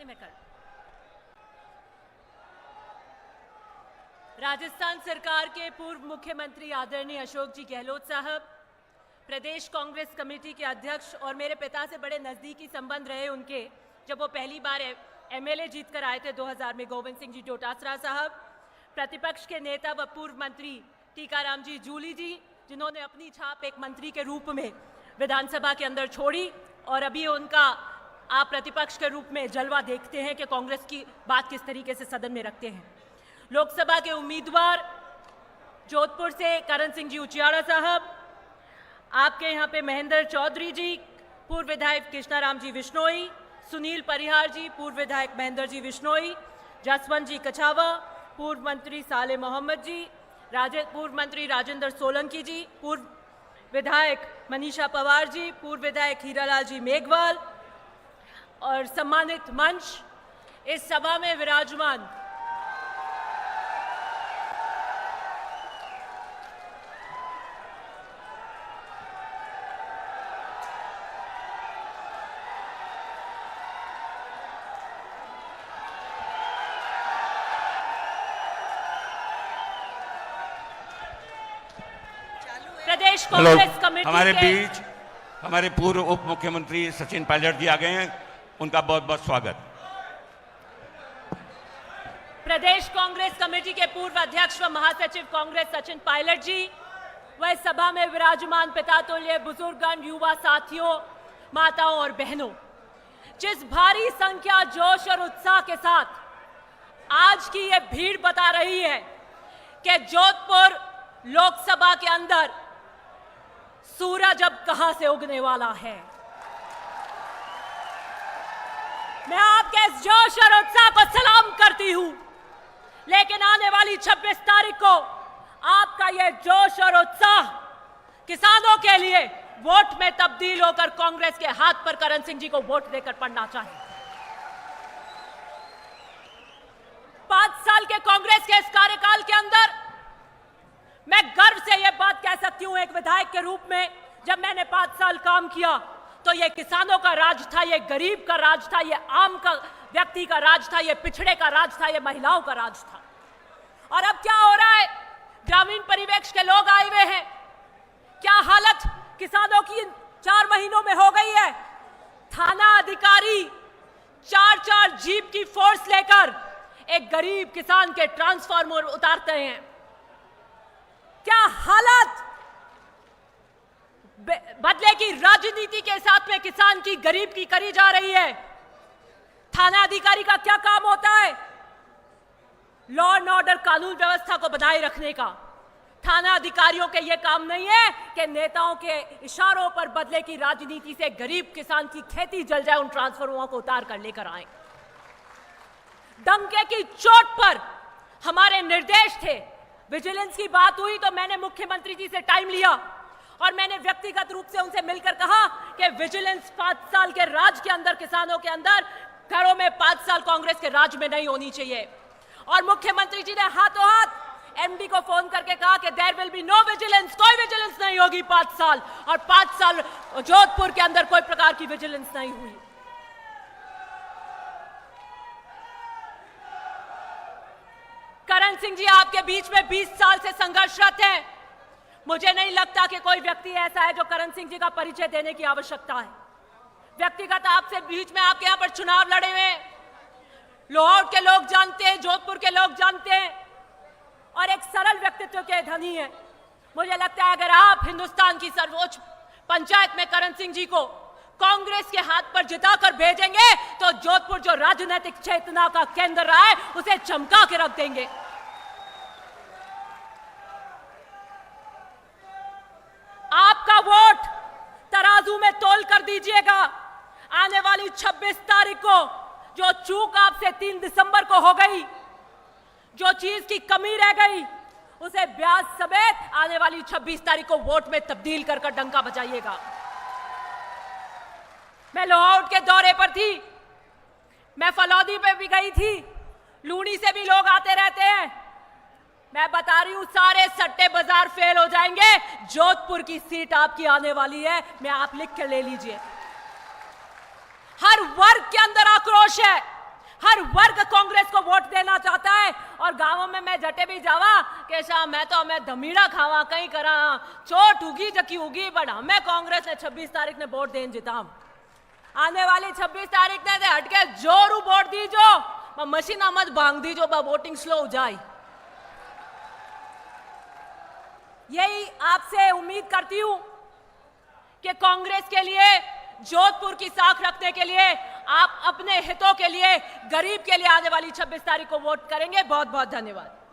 मैं कर राजस्थान सरकार के पूर्व मुख्यमंत्री आदरणीय अशोक जी गहलोत साहब, प्रदेश कांग्रेस कमेटी के अध्यक्ष और मेरे पिता से बड़े नज़दीकी संबंध रहे उनके, जब वो पहली बार एमएलए जीत कर आए थे 2000 में, गोविंद सिंह जी डोटासरा साहब, प्रतिपक्ष के नेता व पूर्व मंत्री टीकाराम जी जूली जी, जिन्होंने अपनी छाप एक मंत्री के रूप में विधानसभा के अंदर छोड़ी, और अभी उनका आप प्रतिपक्ष के रूप में जलवा देखते हैं कि कांग्रेस की बात किस तरीके से सदन में रखते हैं। लोकसभा के उम्मीदवार जोधपुर से करण सिंह जी उचियाड़ा साहब, आपके यहाँ पे महेंद्र चौधरी जी, पूर्व विधायक कृष्णाराम जी विश्नोई, सुनील परिहार जी, पूर्व विधायक महेंद्र जी विश्नोई, जसवंत जी कछावा, पूर्व मंत्री साले मोहम्मद जी, पूर्व मंत्री राजेंद्र सोलंकी जी, पूर्व विधायक मनीषा पवार जी, पूर्व विधायक हीरालाल जी मेघवाल, और सम्मानित मंच, इस सभा में विराजमान प्रदेश कांग्रेस कमेटी हमारे बीच हमारे पूर्व उप मुख्यमंत्री सचिन पायलट जी आ गए हैं, उनका बहुत बहुत स्वागत। प्रदेश कांग्रेस कमेटी के पूर्व अध्यक्ष व महासचिव कांग्रेस सचिन पायलट जी, वह सभा में विराजमान पितातुल्य बुजुर्गगण, युवा साथियों, माताओं और बहनों, जिस भारी संख्या, जोश और उत्साह के साथ आज की यह भीड़ बता रही है कि जोधपुर लोकसभा के अंदर सूरज अब कहां से उगने वाला है। मैं आपके इस जोश और उत्साह को सलाम करती हूं, लेकिन आने वाली 26 तारीख को आपका यह जोश और उत्साह किसानों के लिए वोट में तब्दील होकर कांग्रेस के हाथ पर करण सिंह जी को वोट देकर पड़ना चाहिए। 5 साल के कांग्रेस के इस कार्यकाल के अंदर मैं गर्व से यह बात कह सकती हूं, एक विधायक के रूप में, जब मैंने 5 साल काम किया तो यह किसानों का राज था, यह गरीब का राज था, यह आम का व्यक्ति का राज था, यह पिछड़े का राज था, यह महिलाओं का राज था। और अब क्या हो रहा है? ग्रामीण परिवेश के लोग आए हुए हैं, क्या हालत किसानों की 4 महीनों में हो गई है। थाना अधिकारी 4-4 जीप की फोर्स लेकर एक गरीब किसान के ट्रांसफार्मर उतारते हैं। क्या हालत बदले की राजनीति के साथ में किसान की, गरीब की करी जा रही है। थाना अधिकारी का क्या काम होता है? लॉ एंड ऑर्डर, कानून व्यवस्था को बनाए रखने का। थाना अधिकारियों के यह काम नहीं है कि नेताओं के इशारों पर बदले की राजनीति से गरीब किसान की खेती जल जाए, उन ट्रांसफार्मरों को उतार कर लेकर आए। डंके की चोट पर हमारे निर्देश थे। विजिलेंस की बात हुई तो मैंने मुख्यमंत्री जी से टाइम लिया और मैंने व्यक्तिगत रूप से उनसे मिलकर कहा कि विजिलेंस 5 साल के राज के अंदर, किसानों के अंदर, घरों में 5 साल कांग्रेस के राज में नहीं होनी चाहिए। और मुख्यमंत्री जी ने हाथों हाथ एमडी को फोन करके कहा कि there will be no vigilance, कोई विजिलेंस नहीं होगी 5 साल। और 5 साल जोधपुर के अंदर कोई प्रकार की विजिलेंस नहीं हुई। करण सिंह जी आपके बीच में 20 साल से संघर्षरत हैं। मुझे नहीं लगता कि कोई व्यक्ति ऐसा है जो करण सिंह जी का परिचय देने की आवश्यकता है। व्यक्तिगत आपसे बीच में आपके यहां पर चुनाव लड़े हुए लाहौर के लोग जानते हैं, जोधपुर के लोग जानते हैं, और एक सरल व्यक्तित्व के धनी है। मुझे लगता है अगर आप हिंदुस्तान की सर्वोच्च पंचायत में करण सिंह जी को कांग्रेस के हाथ पर जिताकर भेजेंगे तो जोधपुर जो राजनीतिक चेतना का केंद्र रहा है उसे चमका के रख देंगे। आपका वोट तराजू में तोल कर दीजिएगा। आने वाली 26 तारीख को जो चूक आपसे 3 दिसंबर को हो गई, जो चीज की कमी रह गई, उसे ब्याज समेत आने वाली 26 तारीख को वोट में तब्दील कर डंका बजाइएगा। मैं लाहौर के दौरे पर थी, मैं फलौदी पे भी गई थी, लूनी से भी लोग आते रहते हैं। मैं बता रही हूं सारे सट्टे बाजार फेल हो जाएंगे। जोधपुर की सीट आपकी आने वाली है, मैं आप लिख के ले लीजिए। हर वर्ग के अंदर आक्रोश है, हर वर्ग कांग्रेस को वोट देना चाहता है। और गांवों में मैं जटे भी जावा के शाह मैं तो हमें धमीड़ा खावा कहीं करा चोट उगी जकी उगी बट हमें कांग्रेस ने 26 तारीख ने वोट देन जिताम। आने वाली 26 तारीख ने ते हटके जोरू वोट दीजो मशीना मत भांग दीजो वोटिंग स्लो हो जाए। यही आपसे उम्मीद करती हूं कि कांग्रेस के लिए जोधपुर की साख रखने के लिए आप अपने हितों के लिए गरीब के लिए आने वाली 26 तारीख को वोट करेंगे। बहुत बहुत धन्यवाद।